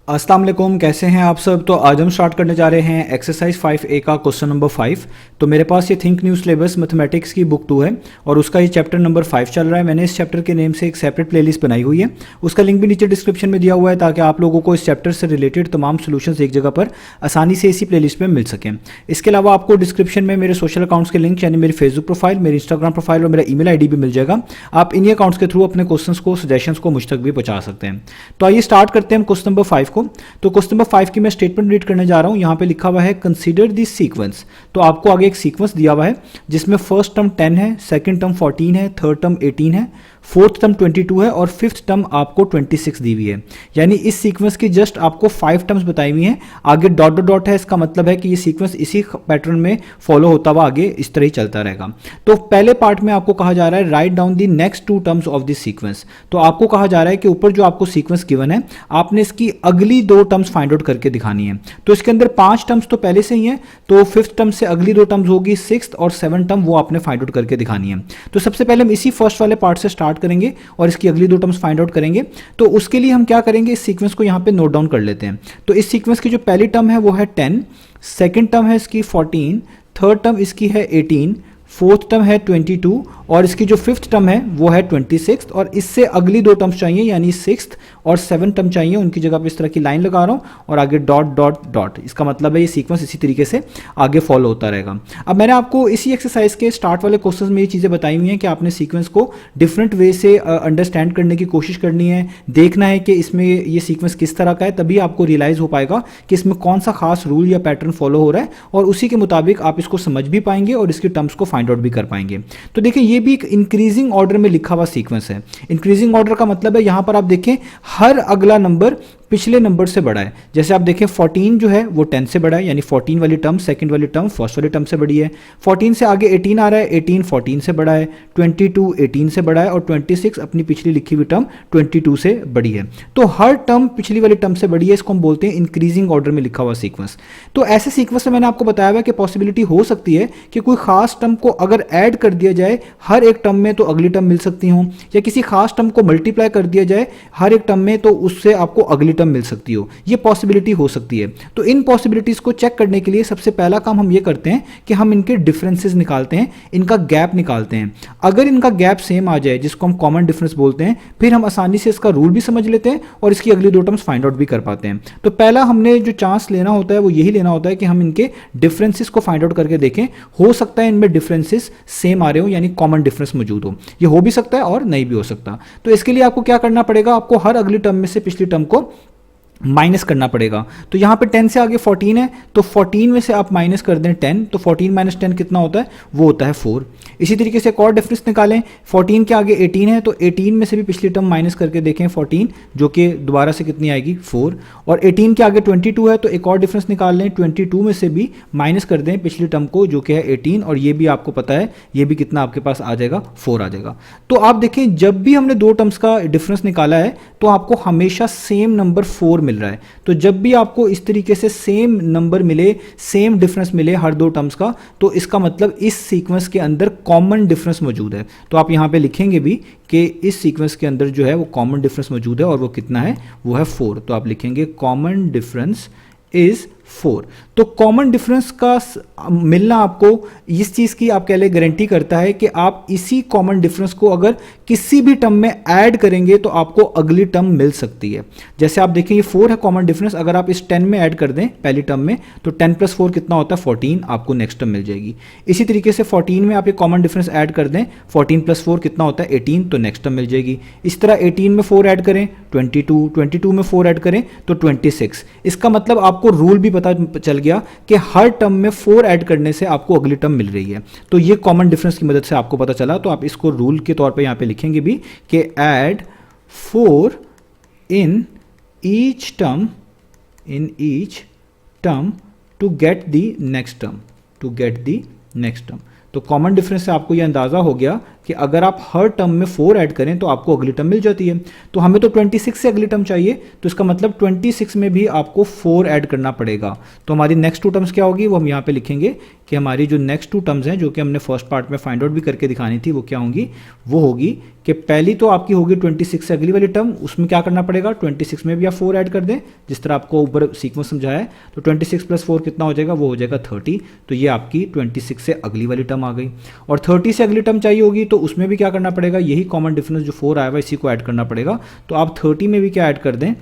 अस्सलाम वालेकुम, कैसे हैं आप सब। तो आज हम स्टार्ट करने जा रहे हैं एक्सरसाइज 5A का क्वेश्चन नंबर 5। तो मेरे पास ये थिंक न्यू सिलेबस मैथमेटिक्स की बुक 2 है और उसका ये चैप्टर नंबर 5 चल रहा है। मैंने इस चैप्टर के नेम से एक सेपरेट प्लेलिस्ट बनाई हुई है, उसका लिंक भी नीचे डिस्क्रिप्शन में दिया हुआ है ताकि आप लोगों को इस चैप्टर से रिलेटेड तमाम सोल्यूशंस एक जगह पर आसानी से इसी प्लेलिस्ट में मिल सकें। इसके अलावा आपको डिस्क्रिप्शन में मेरे सोशल अकाउंट्स के लिंक यानी मेरी फेसबुक प्रोफाइल, मेरी इंस्टाग्राम प्रोफाइल और मेरा ईमेल आईडी भी मिल जाएगा। आप इन्हीं अकाउंट्स के थ्रू अपने क्वेश्चंस को, सजेशंस को मुझ तक भी पहुंचा सकते हैं। तो आइए स्टार्ट करते हैं हम क्वेश्चन नंबर 5 को। तो क्वेश्चन नंबर 5 की मैं स्टेटमेंट रीड करने जा रहा हूं। यहां पे लिखा हुआ है कंसीडर दिस सीक्वेंस। तो आपको आगे एक सीक्वेंस दिया हुआ है जिसमें फर्स्ट टर्म 10 है, सेकंड टर्म 14 है, थर्ड टर्म 18 है, फोर्थ टर्म 22 है और फिफ्थ टर्म आपको 26 दी हुई है। यानी इस सीक्वेंस की जस्ट आपको 5 टर्म्स बताई हुई हैं। आगे डॉट डॉट डॉट है, इसका मतलब है कि ये सीक्वेंस इसी पैटर्न में फॉलो होता हुआ आगे इस तरह ही चलता रहेगा। तो पहले पार्ट में आपको कहा जा रहा है write down the next 2 terms of this sequence. तो आपको कहा जा रहा है कि ऊपर जो आपको सीक्वेंस गिवन है आपने इसकी अगली 2 टर्म्स फाइंड आउट करके दिखानी है। तो इसके अंदर 5 टर्म्स तो पहले से ही है, तो फिफ्थ टर्म से अगली 2 टर्म्स होगी, सिक्स्थ और सेवन टर्म वो आपने फाइंड आउट करके दिखानी है। तो सबसे पहले हम इसी फर्स्ट वाले पार्ट से स्टार्ट करेंगे और इसकी अगली 2 टर्म्स फाइंड आउट करेंगे। तो उसके लिए हम क्या करेंगे, इस सीक्वेंस को यहां पे नोट डाउन कर लेते हैं। तो इस सीक्वेंस की जो पहली टर्म है वो है 10, सेकंड टर्म है इसकी 14, थर्ड टर्म इसकी है 18, फोर्थ टर्म है 22 और इसकी जो फिफ्थ टर्म है वो है 26 और इससे अगली 2 टर्म्स चाहिए यानी सिक्स्थ और सेवन टर्म चाहिए। उनकी जगह पे इस तरह की लाइन लगा रहा हूं और आगे डॉट डॉट डॉट। इसका मतलब है ये सीक्वेंस इसी तरीके से आगे फॉलो होता रहेगा। अब मैंने आपको इसी एक्सरसाइज के स्टार्ट वाले क्वेश्चन में ये चीज़ें बताई हुई हैं कि आपने सीक्वेंस को डिफरेंट वे से अंडरस्टैंड करने की कोशिश करनी है, देखना है कि इसमें ये सीक्वेंस किस तरह का है, तभी आपको रियलाइज हो पाएगा कि इसमें कौन सा खास रूल या पैटर्न फॉलो हो रहा है और उसी के मुताबिक आप इसको समझ भी पाएंगे और इसकी टर्म्स को फाइंड आउट भी कर पाएंगे। तो देखिए ये भी एक इंक्रीजिंग ऑर्डर में लिखा हुआ सीक्वेंस है। इंक्रीजिंग ऑर्डर का मतलब है यहां पर आप देखें हर अगला नंबर पिछले नंबर से बड़ा है। जैसे आप देखें 14 जो है वो 10 से बड़ा है, यानी 14 वाली टर्म सेकंड वाली टर्म फर्स्ट वाली टर्म से बड़ी है। 14 से आगे 18 आ रहा है, 18 14 से बड़ा है, 22 18 से बड़ा है और 26 अपनी पिछली लिखी हुई टर्म 22 से बड़ी है। तो हर टर्म पिछली वाली टर्म से बड़ी है, इसको हम बोलते हैं इंक्रीजिंग ऑर्डर में लिखा हुआ सीक्वेंस। तो ऐसे सीक्वेंस में मैंने आपको बताया हुआ कि पॉसिबिलिटी हो सकती है कि कोई खास टर्म को अगर ऐड कर दिया जाए हर एक टर्म में तो अगली टर्म मिल सकती हो, या किसी खास टर्म को मल्टीप्लाई कर दिया जाए हर एक टर्म में तो उससे आपको अगली टर्म मिल सकती हो। ये पॉसिबिलिटी हो सकती है। तो इन पॉसिबिलिटीज को चेक करने के लिए सबसे पहला काम हम ये करते हैं कि हम इनके डिफरेंसेस निकालते हैं, इनका गैप निकालते हैं। अगर इनका गैप सेम आ जाए जिसको हम कॉमन डिफरेंस बोलते हैं, फिर हम आसानी से इसका रूल भी समझ लेते हैं और इसकी अगली 2 टर्म्स फाइंड आउट भी कर पाते हैं। तो पहला हमने जो चांस लेना होता है वो यही लेना होता है कि हम इनके डिफरेंसेस को फाइंड आउट करके देखें। हो सकता है इनमें डिफरेंसेस सेम आ रहे हो, यानी कॉमन डिफरेंस मौजूद हो। ये हो भी सकता है और नहीं भी हो सकता। तो इसके लिए आपको क्या करना पड़ेगा, आपको हर अगली टर्म में से पिछली टर्म को माइनस करना पड़ेगा। तो यहां पे 10 से आगे 14 है, तो 14 में से आप माइनस कर दें 10, तो 14 माइनस 10 कितना होता है, वो होता है 4। इसी तरीके से एक और डिफरेंस निकालें, 14 के आगे 18 है, तो 18 में से भी पिछली टर्म माइनस करके देखें 14, जो कि दोबारा से कितनी आएगी 4। और 18 के आगे 22 है, तो एक और डिफरेंस निकाल लें, 22 में से भी माइनस कर दें पिछली टर्म को जो कि है 18, और ये भी आपको पता है ये भी कितना आपके पास आ जाएगा, 4 आ जाएगा। तो आप देखें जब भी हमने 2 टर्म्स का डिफरेंस निकाला है तो आपको हमेशा सेम नंबर 4 मिल रहा है। तो जब भी आपको इस तरीके से सेम नंबर मिले, सेम डिफरेंस मिले हर 2 टर्म्स का, तो इसका मतलब इस सीक्वेंस के अंदर कॉमन डिफरेंस मौजूद है। तो आप यहां पे लिखेंगे भी कि इस सीक्वेंस के अंदर जो है वो कॉमन डिफरेंस मौजूद है और वो कितना है, वो है 4। तो आप लिखेंगे कॉमन डिफरेंस इज 4। तो कॉमन डिफरेंस का मिलना आपको इस चीज की आप कह ले गारंटी करता है कि आप इसी कॉमन डिफरेंस को अगर किसी भी टर्म में ऐड करेंगे तो आपको अगली टर्म मिल सकती है। जैसे आप देखें ये 4 है कॉमन डिफरेंस, अगर आप इस 10 में ऐड कर दें पहली टर्म में तो 10 + 4 कितना होता है 14, आपको नेक्स्ट टर्म मिल जाएगी। इसी तरीके से 14 में आप एक कॉमन डिफरेंस ऐड कर दें, 14 + 4 कितना होता है 18, तो नेक्स्ट टर्म मिल जाएगी। इस तरह 18 में 4 ऐड करें 22, 22 में 4 ऐड करें तो 26। इसका मतलब आपको रूल भी पता चल गया कि हर टर्म में 4 ऐड करने से आपको अगली टर्म मिल रही है। तो ये कॉमन डिफरेंस की मदद से आपको पता चला। तो आप इसको रूल के तौर पे यहां पे लिखेंगे भी कि add 4 in each term to get the next term, तो कॉमन डिफरेंस से आपको यह अंदाजा हो गया कि अगर आप हर टर्म में 4 ऐड करें तो आपको अगली टर्म मिल जाती है। तो हमें तो 26 से अगली टर्म चाहिए, तो इसका मतलब 26 में भी आपको 4 ऐड करना पड़ेगा। तो हमारी नेक्स्ट 2 टर्म्स क्या होगी वो हम यहाँ पे लिखेंगे कि हमारी जो नेक्स्ट 2 टर्म्स हैं जो कि हमने फर्स्ट पार्ट में फाइंड आउट भी करके दिखानी थी वो क्या होंगी, वो होगी कि पहली तो आपकी होगी 26 से अगली वाली टर्म, उसमें क्या करना पड़ेगा 26 में भी आप 4 ऐड कर दें जिस तरह आपको ऊपर सीक्वेंस समझाया है। तो 26 + 4 कितना हो जाएगा, वो हो जाएगा 30। तो ये आपकी 26 से अगली वाली टर्म आ गई। और 30 से अगली टर्म चाहिए होगी तो उसमें भी क्या करना पड़ेगा, यही कॉमन डिफरेंस जो 4 आया हुआ इसी को ऐड करना पड़ेगा। तो आप 30 में भी क्या ऐड कर दें,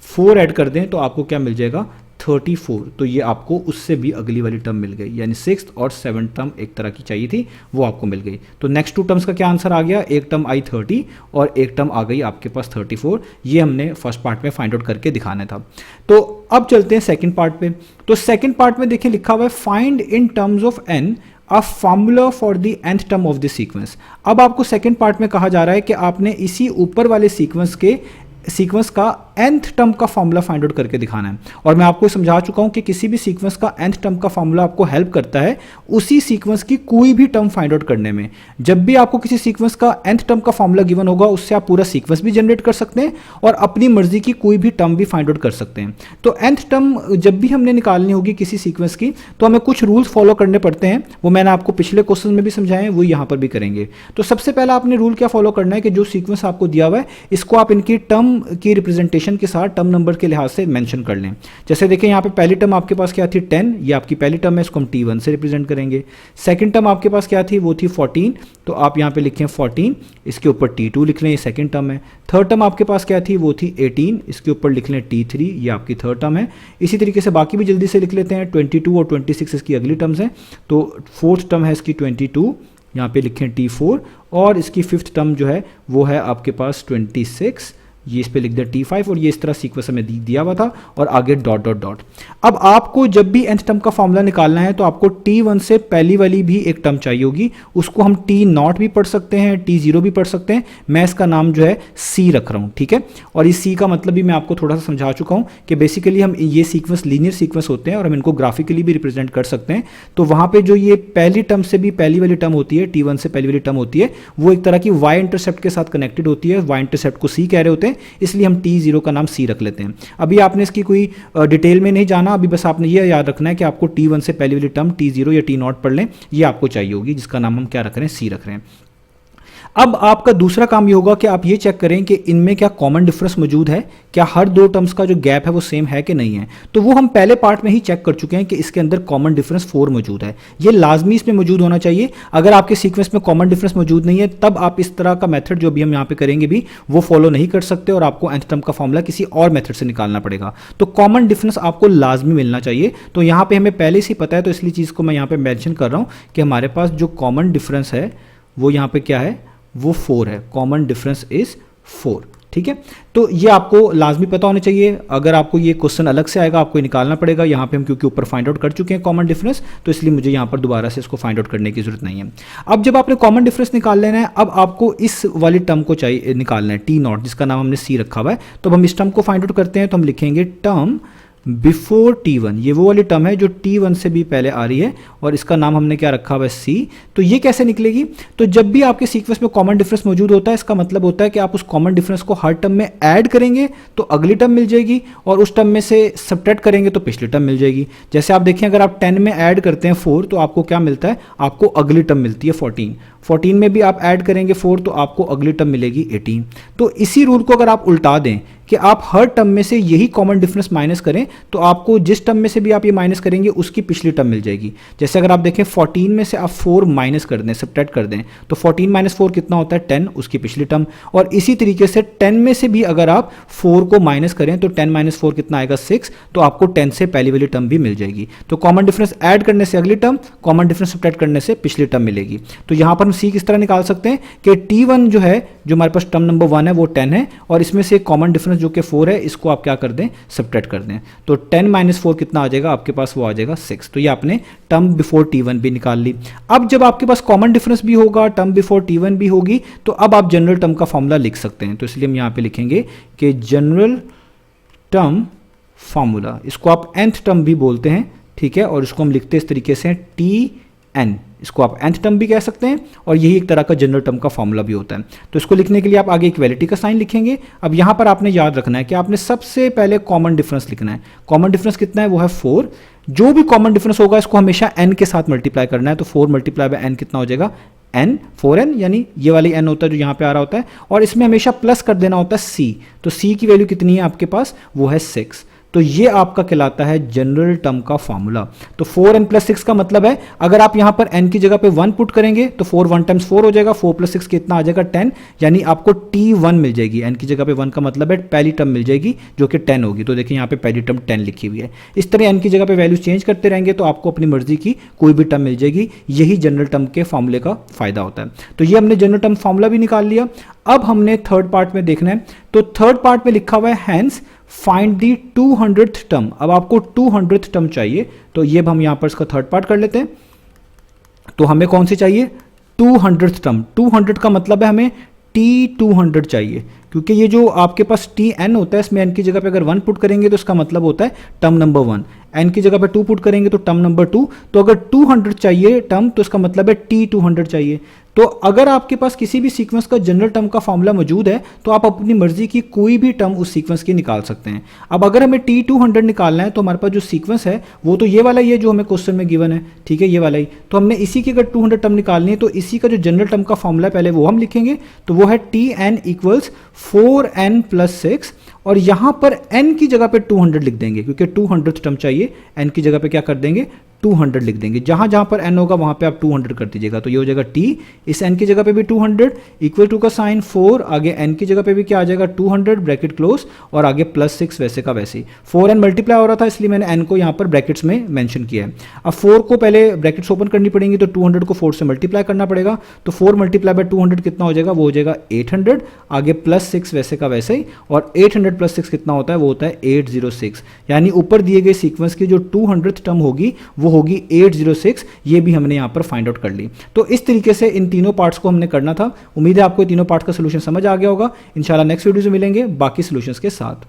4 ऐड कर दें तो आपको क्या मिल जाएगा 34। तो ये आपको उससे भी अगली वाली टर्म मिल गई, यानी 6th और 7th टर्म एक तरह की चाहिए थी वो आपको मिल गई। तो नेक्स्ट 2 टर्म्स का क्या आंसर आ गया, एक टर्म आई 30 और एक टर्म आ गई आपके पास 34। ये हमने फर्स्ट पार्ट में फाइंड आउट करके दिखाना था। तो अब चलते हैं सेकेंड पार्ट पे। तो सेकेंड पार्ट में देखिए लिखा हुआ है find in terms of n a formula for the nth term of the sequence. अब आपको सेकेंड पार्ट में कहा जा रहा है कि आपने इसी ऊपर वाले सीक्वेंस का nth टर्म का फॉर्मूला फाइंड आउट करके दिखाना है। और मैं आपको समझा चुका हूं कि किसी भी सीक्वेंस का nth टर्म का फॉर्मूला आपको हेल्प करता है उसी सीक्वेंस की कोई भी टर्म फाइंड आउट करने में। जब भी आपको किसी सीक्वेंस का nth टर्म का फॉर्मूला गिवन होगा उससे आप पूरा सीक्वेंस भी जनरेट कर सकते हैं और अपनी मर्जी की कोई भी टर्म भी फाइंड आउट कर सकते हैं। तो nth टर्म जब भी हमने निकालनी होगी किसी सीक्वेंस की तो हमें कुछ रूल्स फॉलो करने पड़ते हैं, वो मैंने आपको पिछले क्वेश्चन में भी समझाए हैं, वो यहाँ पर भी करेंगे। तो सबसे पहला आपने रूल क्या फॉलो करना है कि जो सीक्वेंस आपको दिया हुआ है इसको आप इनकी टर्म की रिप्रेजेंटेशन के साथ टर्म नंबर के लिहाज से मेंशन कर लें। जैसे देखिए यहाँ पे पहली टर्म आपके पास क्या थी 10, ये आपकी पहली टर्म है, इसको हम t1 से रिप्रेजेंट करेंगे। सेकंड टर्म आपके पास क्या थी, वो थी 14, तो आप यहाँ पे लिखें 14, इसके ऊपर t2 लिख लें, ये सेकंड टर्म है। थर्ड टर्म आपके पास क्या थी, वो थी 18, इसके ऊपर लिख लें t3, ये आपकी थर्ड टर्म है। इसी तरीके से बाकी भी जल्दी से लिख लेते हैं, 22 और 26 इसकी अगली टर्म्स हैं। तो फोर्थ टर्म है इसकी 22, यहाँ पे लिखें t4, और इसकी फिफ्थ टर्म जो है वो है आपके पास 26, ये इस पे लिख दिया t5, और ये इस तरह सीक्वेंस हमें दिया हुआ था और आगे डॉट डॉट डॉट। अब आपको जब भी nth टर्म का फॉर्मूला निकालना है तो आपको t1 से पहली वाली भी एक टर्म चाहिए होगी, उसको हम t0 भी पढ़ सकते हैं, t0 भी पढ़ सकते हैं। मैं इसका नाम जो है c रख रहा हूँ, ठीक है। और इस c का मतलब भी मैं आपको थोड़ा सा समझा चुका हूँ कि बेसिकली हम ये सीक्वेंस लीनियर सीक्वेंस होते हैं और हम इनको ग्राफिकली भी रिप्रेजेंट कर सकते हैं। तो वहाँ पे जो ये पहली टर्म से भी पहली वाली टर्म होती है, t1 से पहली वाली टर्म होती है, वो एक तरह की y इंटरसेप्ट के साथ कनेक्टेड होती है, y इंटरसेप्ट को c कह रहे होते हैं, इसलिए हम t0 का नाम c रख लेते हैं। अभी आपने इसकी कोई डिटेल में नहीं जाना, अभी बस आपने ये याद रखना है कि आपको t1 से पहली वाली टर्म t0 या t0 पढ़ लें, ये आपको चाहिए होगी, जिसका नाम हम क्या रख रहे हैं, c रख रहे हैं। अब आपका दूसरा काम ये होगा कि आप ये चेक करें कि इनमें क्या कॉमन डिफरेंस मौजूद है, क्या हर दो टर्म्स का जो गैप है वो सेम है कि नहीं है। तो वो हम पहले पार्ट में ही चेक कर चुके हैं कि इसके अंदर कॉमन डिफरेंस 4 मौजूद है, ये लाजमी इसमें मौजूद होना चाहिए। अगर आपके सीक्वेंस में कॉमन डिफरेंस मौजूद नहीं है तब आप इस तरह का मेथड जो भी हम यहाँ पे करेंगे भी वो फॉलो नहीं कर सकते और आपको nth टर्म का फॉर्मूला किसी और मेथड से निकालना पड़ेगा। तो कॉमन डिफरेंस आपको लाजमी मिलना चाहिए। तो यहाँ पे हमें पहले से ही पता है, तो इसलिए चीज़ को मैं यहाँ पे मेंशन कर रहा हूँ कि हमारे पास जो कॉमन डिफरेंस है वो यहाँ पे क्या है, वो 4 है। कॉमन डिफरेंस इज 4, ठीक है। तो ये आपको लाजमी पता होना चाहिए। अगर आपको ये क्वेश्चन अलग से आएगा आपको निकालना पड़ेगा। यहाँ पे हम क्योंकि ऊपर फाइंड आउट कर चुके हैं कॉमन डिफरेंस, तो इसलिए मुझे यहाँ पर दोबारा से इसको फाइंड आउट करने की जरूरत नहीं है। अब जब आपने कॉमन डिफरेंस निकाल लेना है, अब आपको इस वाली टर्म को चाहिए निकालना है t0, जिसका नाम हमने c रखा हुआ है। तो हम इस टर्म को फाइंड आउट करते हैं, तो हम लिखेंगे टर्म बिफोर t1, ये वो वाली टर्म है जो t1 से भी पहले आ रही है और इसका नाम हमने क्या रखा हुआ है, c। तो ये कैसे निकलेगी, तो जब भी आपके सीक्वेंस में कॉमन डिफरेंस मौजूद होता है इसका मतलब होता है कि आप उस कॉमन डिफरेंस को हर टर्म में ऐड करेंगे तो अगली टर्म मिल जाएगी और उस टर्म में से सब्ट्रैक्ट करेंगे तो पिछली टर्म मिल जाएगी। जैसे आप देखें अगर आप 10 में ऐड करते हैं 4 तो आपको क्या मिलता है, आपको अगली टर्म मिलती है 14। 14 में भी आप ऐड करेंगे 4 तो आपको अगली टर्म मिलेगी 18। तो इसी रूल को अगर आप उल्टा दें कि आप हर टर्म में से यही कॉमन डिफरेंस माइनस करें तो आपको जिस टर्म में से भी आप ये माइनस करेंगे उसकी पिछली टर्म मिल जाएगी। जैसे अगर आप देखें 14 में से आप 4 माइनस कर दें, सब्ट्रैक्ट कर दें, तो 14 - 4 कितना होता है, 10, उसकी पिछली टर्म। और इसी तरीके से 10 में से भी अगर आप 4 को माइनस करें तो 10 - 4 कितना आएगा, 6, तो आपको 10 से पहली वाली टर्म भी मिल जाएगी। तो कॉमन डिफरेंस ऐड करने से अगली टर्म, कॉमन डिफरेंस सब्ट्रैक्ट करने से पिछली टर्म मिलेगी। तो यहाँ पर हम सी किस तरह निकाल सकते हैं कि t1 जो है, जो हमारे पास टर्म नंबर 1 है वो 10 है और इसमें से कॉमन डिफरेंस जो कि 4 है इसको आप क्या कर दें, सब्ट्रैक्ट कर दें। तो 10 - 4 कितना आ जाएगा आपके पास, वो आ जाएगा 6। तो ये आपने टर्म बिफोर t1 भी निकाल ली। अब जब आपके पास कॉमन डिफरेंस भी होगा, टर्म बिफोर t1 भी होगी, तो अब आप जनरल टर्म का फॉर्मूला लिख सकते हैं। तो इसलिए हम यहाँ पे लिखेंगे कि जनरल टर्म फॉर्मूला, इसको आप nth टर्म भी बोलते हैं, ठीक है। और इसको हम लिखते हैं इस तरीके से tn, इसको आप nth टर्म भी कह सकते हैं, और यही एक तरह का जनरल टर्म का फॉर्मूला भी होता है। तो इसको लिखने के लिए आप आगे इक्वलिटी का साइन लिखेंगे। अब यहाँ पर आपने याद रखना है कि आपने सबसे पहले कॉमन डिफरेंस लिखना है। कॉमन डिफरेंस कितना है, वो है 4। जो भी कॉमन डिफरेंस होगा इसको हमेशा n के साथ मल्टीप्लाई करना है। तो 4 मल्टीप्लाई बाय n कितना हो जाएगा, n 4n, यानी ये वाली n होता है जो यहाँ पे आ रहा होता है, और इसमें हमेशा प्लस कर देना होता है c। तो c की वैल्यू कितनी है आपके पास, वो है 6। तो ये आपका कहलाता है जनरल टर्म का फॉर्मूला। तो 4n प्लस 6 का मतलब है अगर आप यहां पर n की जगह पे 1 पुट करेंगे तो 4 1 टाइम्स 4 हो जाएगा, 4 प्लस 6 कितना आ जाएगा 10, यानी आपको t1 मिल जाएगी। n की जगह पे 1 का मतलब है पहली टर्म मिल जाएगी जो कि 10 होगी। तो देखिए यहाँ पे पहली टर्म 10 लिखी हुई है। इस तरह n की जगह पे वैल्यू चेंज करते रहेंगे तो आपको अपनी मर्जी की कोई भी टर्म मिल जाएगी। यही जनरल टर्म के फॉर्मूले का फायदा होता है। तो ये हमने जनरल टर्म फॉर्मूला भी निकाल लिया। अब हमने थर्ड पार्ट में देखना है। तो थर्ड पार्ट में लिखा हुआ है hence find the 200th term. अब आपको 200th टर्म चाहिए, तो ये हम यहां पर इसका थर्ड पार्ट कर लेते हैं। तो हमें कौन सी चाहिए, 200th टर्म। 200 का मतलब है हमें T200 चाहिए, क्योंकि ये जो आपके पास Tn होता है इसमें n की जगह पे अगर 1 पुट करेंगे तो इसका मतलब होता है टर्म नंबर 1, n की जगह पे 2 पुट करेंगे तो टर्म नंबर 2। तो अगर 200 चाहिए टर्म तो इसका मतलब है T200 चाहिए। तो अगर आपके पास किसी भी सीक्वेंस का जनरल टर्म का फॉर्मूला मौजूद है तो आप अपनी मर्जी की कोई भी टर्म उस सीक्वेंस की निकाल सकते हैं। अब अगर हमें T200 निकालना है तो हमारे पास जो सीक्वेंस है वो तो ये वाला ही है जो हमें क्वेश्चन में गिवन है, ठीक है, ये वाला ही। तो हमने इसी की अगर 200 टर्म निकालनी है तो इसी का जो जनरल टर्म का फॉर्मूला है पहले वो हम लिखेंगे। तो वो है Tn इक्वल्स 4n प्लस 6, और यहां पर n की जगह पे 200 लिख देंगे क्योंकि 200th टर्म चाहिए। n की जगह पे क्या कर देंगे, 200 लिख देंगे। जहां जहां पर n होगा वहां पे आप 200 कर दीजिएगा। तो ये हो जाएगा t, इस n की जगह पे भी 200, इक्वल टू का साइन 4, आगे n की जगह पे भी क्या आ जाएगा 200, ब्रैकेट क्लोज, और आगे प्लस 6 वैसे का वैसे ही। 4n मल्टीप्लाई हो रहा था इसलिए मैंने n को यहाँ पर ब्रैकेट्स में मेंशन किया है। अब 4 को पहले ब्रैकेट्स ओपन करनी पड़ेंगी तो 200 को 4 से मल्टीप्लाई करना पड़ेगा। तो 4 मल्टीप्लाई बाय 200 कितना हो जाएगा, वो हो जाएगा 800, आगे प्लस 6 वैसे का वैसे ही, और 800 प्लस 6 कितना होता है, वो होता है 806। यानी ऊपर दिए गए सीक्वेंस की जो 200th टर्म होगी वो होगी 806। ये भी हमने यहाँ पर फाइंड आउट कर ली। तो इस तरीके से इन तीनों पार्ट्स को हमने करना था। उम्मीद है आपको तीनों पार्ट्स का सोल्यूशन समझ आ गया होगा। इंशाल्लाह नेक्स्ट वीडियो में मिलेंगे बाकी सोल्यूशंस के साथ।